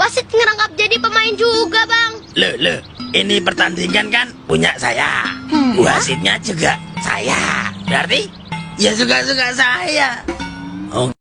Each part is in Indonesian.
wasit ngerangkap jadi pemain juga, Bang. Loh, ini pertandingan kan punya saya. Wasitnya juga saya. Berarti ya suka-suka saya. Oh.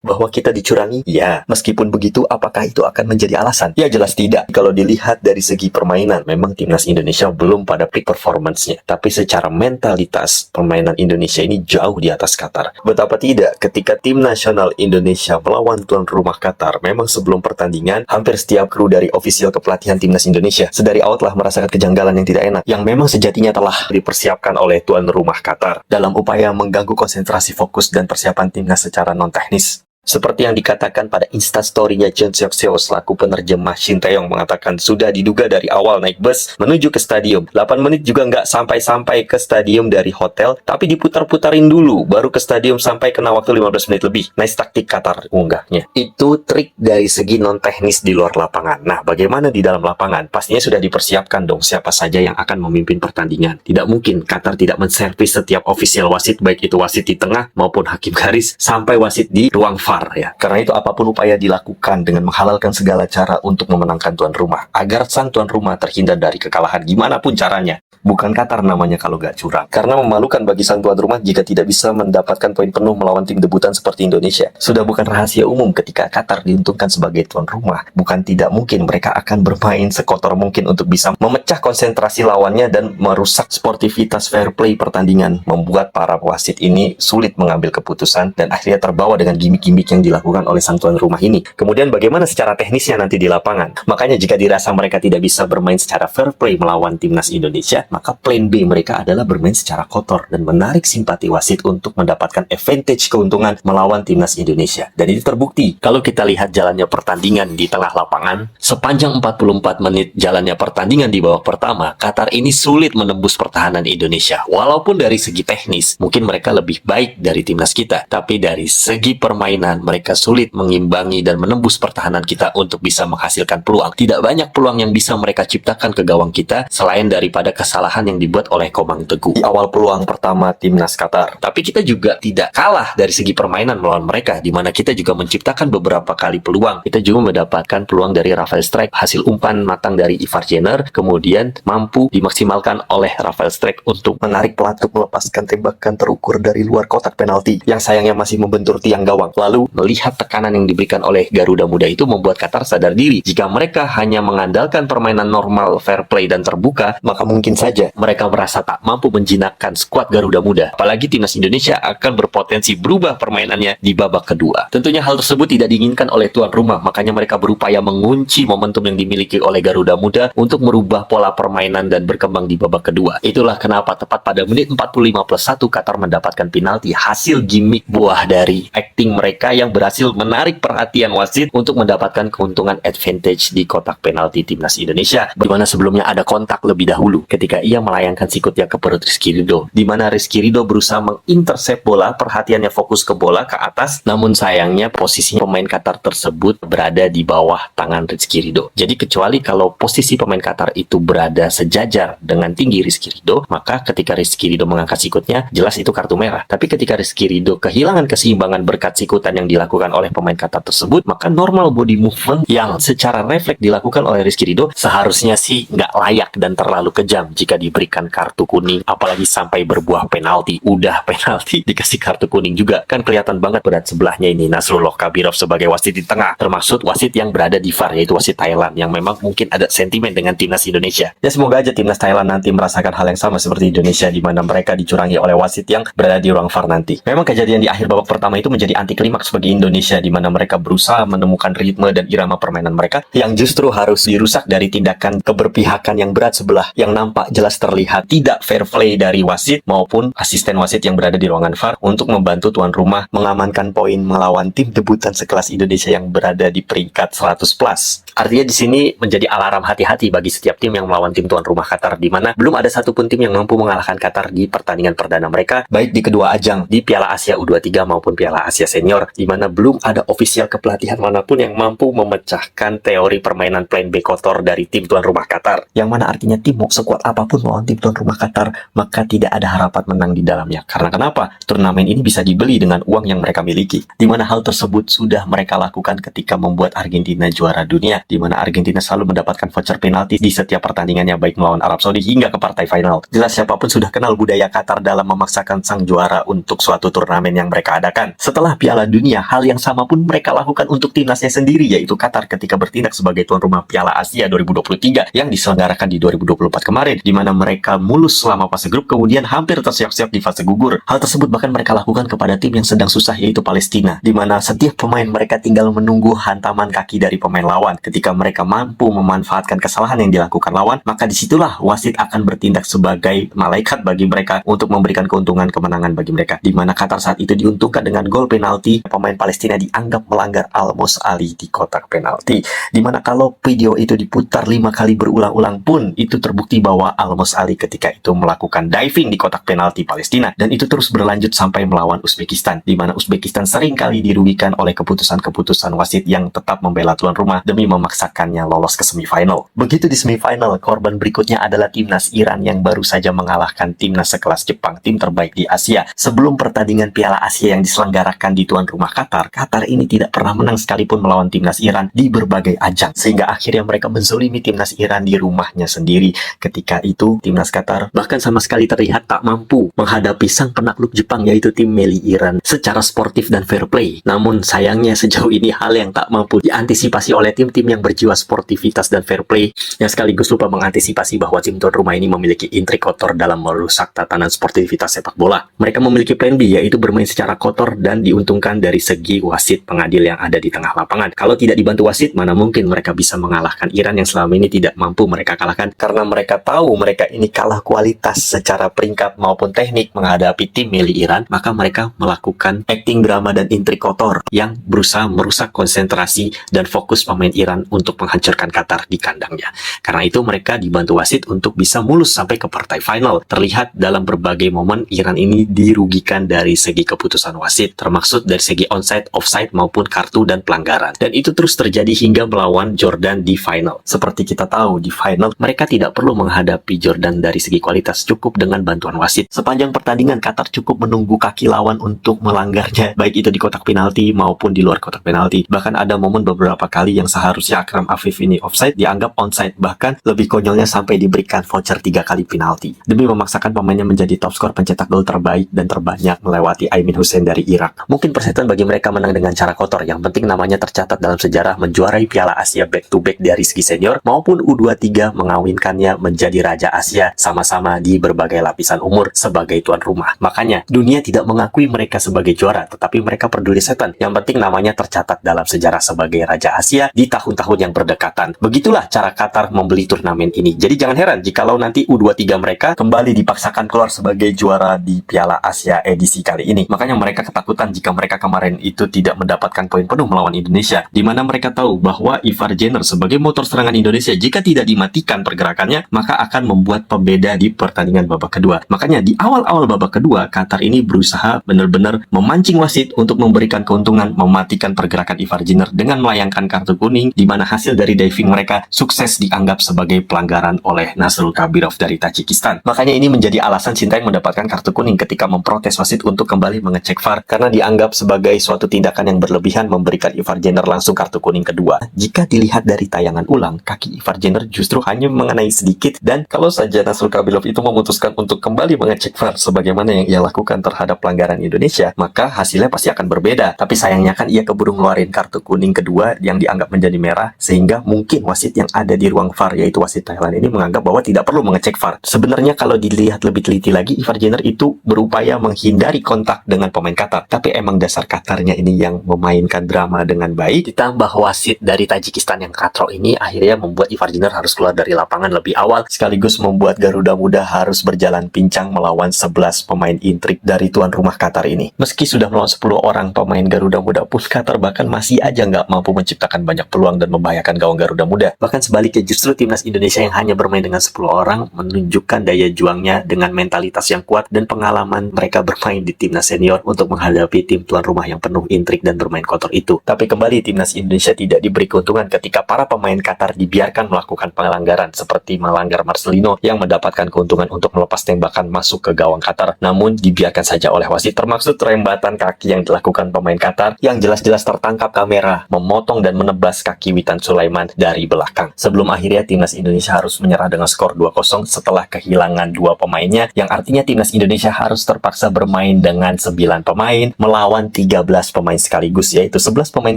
Bahwa kita dicurangi? Ya, meskipun begitu, apakah itu akan menjadi alasan? Ya jelas tidak. Kalau dilihat dari segi permainan, memang timnas Indonesia belum pada peak performance-nya. Tapi secara mentalitas, permainan Indonesia ini jauh di atas Qatar. Betapa tidak, ketika tim nasional Indonesia melawan tuan rumah Qatar, memang sebelum pertandingan, hampir setiap kru dari ofisial kepelatihan timnas Indonesia sedari awal telah merasakan kejanggalan yang tidak enak, yang memang sejatinya telah dipersiapkan oleh tuan rumah Qatar dalam upaya mengganggu konsentrasi fokus dan persiapan timnas secara non-teknis. Seperti yang dikatakan pada instastory-nya John Seok-seo selaku penerjemah Shin Tae-yong mengatakan sudah diduga dari awal naik bus menuju ke stadium. 8 menit juga nggak sampai-sampai ke stadium dari hotel, tapi diputar-putarin dulu, baru ke stadium sampai kena waktu 15 menit lebih. Nice taktik Qatar unggahnya. Itu trik dari segi non-teknis di luar lapangan. Nah, bagaimana di dalam lapangan? Pastinya sudah dipersiapkan dong siapa saja yang akan memimpin pertandingan. Tidak mungkin Qatar tidak menservis setiap ofisial wasit, baik itu wasit di tengah maupun hakim garis, sampai wasit di ruang VAR. Ya. Karena itu apapun upaya dilakukan dengan menghalalkan segala cara untuk memenangkan tuan rumah agar sang tuan rumah terhindar dari kekalahan gimana pun caranya. Bukan Qatar namanya kalau gak curang. Karena memalukan bagi sang tuan rumah jika tidak bisa mendapatkan poin penuh melawan tim debutan seperti Indonesia. Sudah bukan rahasia umum ketika Qatar diuntungkan sebagai tuan rumah. Bukan tidak mungkin mereka akan bermain sekotor mungkin untuk bisa memecah konsentrasi lawannya dan merusak sportivitas fair play pertandingan. Membuat para wasit ini sulit mengambil keputusan dan akhirnya terbawa dengan gimmick-gimmick yang dilakukan oleh sang tuan rumah ini. Kemudian bagaimana secara teknisnya nanti di lapangan? Makanya jika dirasa mereka tidak bisa bermain secara fair play melawan timnas Indonesia, maka plan B mereka adalah bermain secara kotor dan menarik simpati wasit untuk mendapatkan advantage keuntungan melawan timnas Indonesia. Dan ini terbukti kalau kita lihat jalannya pertandingan di tengah lapangan, sepanjang 44 menit jalannya pertandingan di babak pertama, Qatar ini sulit menembus pertahanan Indonesia. Walaupun dari segi teknis, mungkin mereka lebih baik dari timnas kita, tapi dari segi permainan, mereka sulit mengimbangi dan menembus pertahanan kita untuk bisa menghasilkan peluang. Tidak banyak peluang yang bisa mereka ciptakan ke gawang kita, selain daripada kesalahan yang dibuat oleh Komang Teguh di awal peluang pertama timnas Qatar. Tapi kita juga tidak kalah dari segi permainan melawan mereka, di mana kita juga menciptakan beberapa kali peluang. Kita juga mendapatkan peluang dari Rafael Strijk, hasil umpan matang dari Ivar Jenner, kemudian mampu dimaksimalkan oleh Rafael Strijk untuk menarik pelatuk melepaskan tembakan terukur dari luar kotak penalti, yang sayangnya masih membentur tiang gawang. Lalu, melihat tekanan yang diberikan oleh Garuda Muda itu membuat Qatar sadar diri. Jika mereka hanya mengandalkan permainan normal, fair play, dan terbuka, maka mungkin saja mereka merasa tak mampu menjinakkan skuad Garuda Muda. Apalagi timnas Indonesia akan berpotensi berubah permainannya di babak kedua. Tentunya hal tersebut tidak diinginkan oleh tuan rumah, makanya mereka berupaya mengunci momentum yang dimiliki oleh Garuda Muda untuk merubah pola permainan dan berkembang di babak kedua. Itulah kenapa tepat pada menit 45+1 Qatar mendapatkan penalti, hasil gimmick buah dari acting mereka yang berhasil menarik perhatian wasit untuk mendapatkan keuntungan advantage di kotak penalti timnas Indonesia, di mana sebelumnya ada kontak lebih dahulu ketika ia melayangkan sikutnya ke perut Rizky Ridho, di mana Rizky Ridho berusaha mengintersep bola, perhatiannya fokus ke bola ke atas, namun sayangnya posisi pemain Qatar tersebut berada di bawah tangan Rizky Ridho. Jadi kecuali kalau posisi pemain Qatar itu berada sejajar dengan tinggi Rizky Ridho, maka ketika Rizky Ridho mengangkat sikutnya, jelas itu kartu merah. Tapi ketika Rizky Ridho kehilangan keseimbangan berkat sikutan yang dilakukan oleh pemain Qatar tersebut, maka normal body movement yang secara refleks dilakukan oleh Rizky Ridho seharusnya sih nggak layak dan terlalu kejam jika diberikan kartu kuning, apalagi sampai berbuah penalti. Udah penalti dikasih kartu kuning juga, kan kelihatan banget berat sebelahnya ini Nasrullah Kabirov sebagai wasit di tengah, termasuk wasit yang berada di VAR, yaitu wasit Thailand yang memang mungkin ada sentimen dengan timnas Indonesia. Ya semoga aja timnas Thailand nanti merasakan hal yang sama seperti Indonesia, di mana mereka dicurangi oleh wasit yang berada di ruang VAR nanti. Memang kejadian di akhir babak pertama itu menjadi anti klimaks bagi Indonesia, di mana mereka berusaha menemukan ritme dan irama permainan mereka yang justru harus dirusak dari tindakan keberpihakan yang berat sebelah, yang nampak jelas terlihat tidak fair play dari wasit maupun asisten wasit yang berada di ruangan VAR untuk membantu tuan rumah mengamankan poin melawan tim debutan sekelas Indonesia yang berada di peringkat 100+. Artinya di sini menjadi alarm hati-hati bagi setiap tim yang melawan tim tuan rumah Qatar, di mana belum ada satupun tim yang mampu mengalahkan Qatar di pertandingan perdana mereka, baik di kedua ajang, di Piala Asia U23 maupun Piala Asia Senior di mana belum ada ofisial kepelatihan manapun yang mampu memecahkan teori permainan plan B kotor dari tim tuan rumah Qatar. Yang mana artinya tim mau sekuat apapun melawan tim tuan rumah Qatar, maka tidak ada harapan menang di dalamnya. Karena kenapa? Turnamen ini bisa dibeli dengan uang yang mereka miliki. Di mana hal tersebut sudah mereka lakukan ketika membuat Argentina juara dunia, di mana Argentina selalu mendapatkan voucher penalti di setiap pertandingannya baik melawan Arab Saudi hingga ke partai final. Jelas siapapun sudah kenal budaya Qatar dalam memaksakan sang juara untuk suatu turnamen yang mereka adakan. Setelah Piala Dunia, hal yang sama pun mereka lakukan untuk timnasnya sendiri, yaitu Qatar ketika bertindak sebagai tuan rumah Piala Asia 2023 yang diselenggarakan di 2024 kemarin, di mana mereka mulus selama fase grup kemudian hampir tersiok-siok di fase gugur. Hal tersebut bahkan mereka lakukan kepada tim yang sedang susah, yaitu Palestina, di mana setiap pemain mereka tinggal menunggu hantaman kaki dari pemain lawan. Ketika mereka mampu memanfaatkan kesalahan yang dilakukan lawan, maka disitulah wasit akan bertindak sebagai malaikat bagi mereka untuk memberikan keuntungan kemenangan bagi mereka, di mana Qatar saat itu diuntungkan dengan gol penalti. Pemain Palestina dianggap melanggar Almos Ali di kotak penalti, di mana kalau video itu diputar 5 kali berulang-ulang pun itu terbukti bahwa Almos Ali ketika itu melakukan diving di kotak penalti Palestina, dan itu terus berlanjut sampai melawan Uzbekistan, di mana Uzbekistan sering kali dirugikan oleh keputusan-keputusan wasit yang tetap membela tuan rumah demi memaksakannya lolos ke semifinal. Begitu di semifinal, korban berikutnya adalah timnas Iran yang baru saja mengalahkan timnas sekelas Jepang, tim terbaik di Asia. Sebelum pertandingan Piala Asia yang diselenggarakan di tuan rumah Qatar, Qatar ini tidak pernah menang sekalipun melawan timnas Iran di berbagai ajang, sehingga akhirnya mereka menzolimi timnas Iran di rumahnya sendiri. Ketika itu timnas Qatar bahkan sama sekali terlihat tak mampu menghadapi sang penakluk Jepang, yaitu tim Meli Iran, secara sportif dan fair play. Namun sayangnya sejauh ini hal yang tak mampu diantisipasi oleh tim-tim yang berjiwa sportivitas dan fair play, yang sekaligus lupa mengantisipasi bahwa tim tuan rumah ini memiliki intrik kotor dalam merusak tatanan sportivitas sepak bola. Mereka memiliki plan B, yaitu bermain secara kotor dan diuntungkan dari segi wasit pengadil yang ada di tengah lapangan. Kalau tidak dibantu wasit, mana mungkin mereka bisa mengalahkan Iran yang selama ini tidak mampu mereka kalahkan, karena mereka tahu mereka ini kalah kualitas secara peringkat maupun teknik menghadapi tim Meli Iran. Maka mereka melakukan acting drama dan intrik kotor yang berusaha merusak konsentrasi dan fokus pemain Iran untuk menghancurkan Qatar di kandangnya. Karena itu mereka dibantu wasit untuk bisa mulus sampai ke partai final. Terlihat dalam berbagai momen Iran ini dirugikan dari segi keputusan wasit, termasuk dari segi onside, offside maupun kartu dan pelanggaran. Dan itu terus terjadi hingga melawan Jordan di final. Seperti kita tahu, di final mereka tidak perlu menghadapi Jordan dari segi kualitas, cukup dengan bantuan wasit. Sepanjang pertandingan Qatar cukup menunggu kaki lawan untuk melanggarnya, baik itu di kotak penalti maupun di luar kotak penalti. Bahkan ada momen beberapa kali yang seharusnya Akram Afif ini offside dianggap onside, bahkan lebih konyolnya sampai diberikan voucher 3 kali penalti demi memaksakan pemainnya menjadi top skor pencetak gol terbaik dan terbanyak melewati Aimin Hussein dari Irak. Mungkin persetan bagi mereka menang dengan cara kotor, yang penting namanya tercatat dalam sejarah menjuarai Piala Asia back to back dari segi senior maupun U23, mengawinkannya menjadi Raja Asia sama-sama di berbagai lapisan umur sebagai tuan rumah. Makanya dunia tidak mengakui mereka sebagai juara, tetapi mereka peduli setan, yang penting namanya tercatat dalam sejarah sebagai Raja Asia di tahun-tahun yang berdekatan. Begitulah cara Qatar membeli turnamen ini. Jadi jangan heran jikalau nanti U23 mereka kembali dipaksakan keluar sebagai juara di Piala Asia edisi kali ini. Makanya mereka ketakutan jika mereka kemarin itu tidak mendapatkan poin penuh melawan Indonesia, di mana mereka tahu bahwa Ivar Jenner sebagai motor serangan Indonesia jika tidak dimatikan pergerakannya, maka akan membuat pembeda di pertandingan babak kedua. Makanya di awal-awal babak kedua, Qatar ini berusaha benar-benar memancing wasit untuk memberikan keuntungan, mematikan pergerakan Ivar Jenner dengan melayangkan kartu kuning, di mana hasil dari diving mereka sukses dianggap sebagai pelanggaran oleh Nasrul Kabirov dari Tajikistan. Makanya ini menjadi alasan Sintayong mendapatkan kartu kuning ketika memprotes wasit untuk kembali mengecek VAR, karena dianggap sebagai suatu tindakan yang berlebihan memberikan Ivar Jenner langsung kartu kuning kedua. Jika dilihat dari tayangan ulang, kaki Ivar Jenner justru hanya mengenai sedikit, dan kalau saja Nasrul Kabirov itu memutuskan untuk kembali mengecek VAR sebagaimana yang ia lakukan terhadap pelanggaran Indonesia, maka hasilnya pasti akan berbeda. Tapi sayangnya kan ia keburu ngeluarin kartu kuning kedua yang dianggap menjadi merah, sehingga mungkin wasit yang ada di ruang VAR, yaitu wasit Thailand ini, menganggap bahwa tidak perlu mengecek VAR. Sebenarnya kalau dilihat lebih teliti lagi, Ivar Jenner itu berupaya menghindari kontak dengan pemain Qatar, tapi emang dasar Qatarnya ini yang memainkan drama dengan baik. Ditambah wasit dari Tajikistan yang katro ini akhirnya membuat Ivar Jenner harus keluar dari lapangan lebih awal, sekaligus membuat Garuda Muda harus berjalan pincang melawan 11 pemain intrik dari tuan rumah Qatar ini. Meski sudah melawan 10 orang pemain Garuda Muda pun, Qatar bahkan masih aja nggak mampu menciptakan banyak peluang dan membahayakan gawang Garuda Muda. Bahkan sebaliknya, justru timnas Indonesia yang hanya bermain dengan 10 orang menunjukkan daya juangnya dengan mentalitas yang kuat dan pengalaman mereka bermain di timnas senior untuk menghadapi tim tuan rumah yang penuh intrik dan bermain kotor itu. Tapi kembali, timnas Indonesia tidak diberi keuntungan ketika para pemain Qatar dibiarkan melakukan pelanggaran seperti melanggar Marcelino yang mendapatkan keuntungan untuk melepas tembakan masuk ke gawang Qatar, namun dibiarkan saja oleh wasit, termaksud rembatan kaki yang dilakukan pemain Qatar yang jelas-jelas tertangkap kamera memotong dan menebas kaki Witan Sulaiman dari belakang. Sebelum akhirnya timnas Indonesia harus menyerah dengan skor 2-0 setelah kehilangan 2 pemainnya, yang artinya timnas Indonesia harus terpaksa bermain dengan 9 pemain melawan 13 pemain sekaligus, yaitu 11 pemain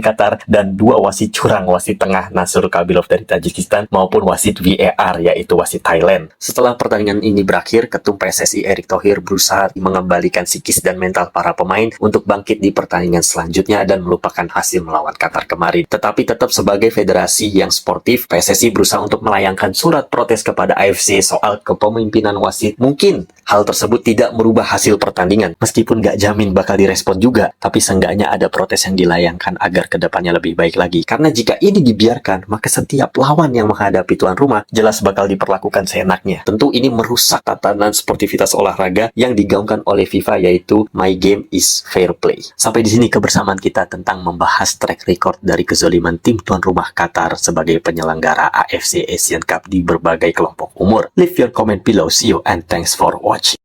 Qatar dan 2 wasit curang, wasit tengah Nasur Kabilov dari Tajikistan maupun wasit VAR yaitu wasit Thailand. Setelah pertandingan ini berakhir, Ketum PSSI Erick Thohir berusaha mengembalikan psikis dan mental para pemain untuk bangkit di pertandingan selanjutnya dan melupakan hasil melawan Qatar kemarin. Tetapi tetap sebagai federasi yang sportif, PSSI berusaha untuk melayangkan surat protes kepada AFC soal kepemimpinan wasit. Mungkin hal tersebut tidak merubah hasil pertandingan, meskipun nggak jamin bakal direspon juga, tapi seenggaknya ada protes yang dilayangkan agar kedepannya lebih baik lagi. Karena jika ini dibiarkan, maka setiap lawan yang menghadapi tuan rumah jelas bakal diperlakukan seenaknya. Tentu ini merusak tatanan sportivitas olahraga yang digaungkan oleh FIFA, yaitu My Game is Fair Play. Sampai di sini kebersamaan kita tentang membahas track record dari kezaliman tim tuan rumah Qatar sebagai penyelenggara AFC Asian Cup di berbagai kelompok umur. Leave your comment below. See you and thanks for watching.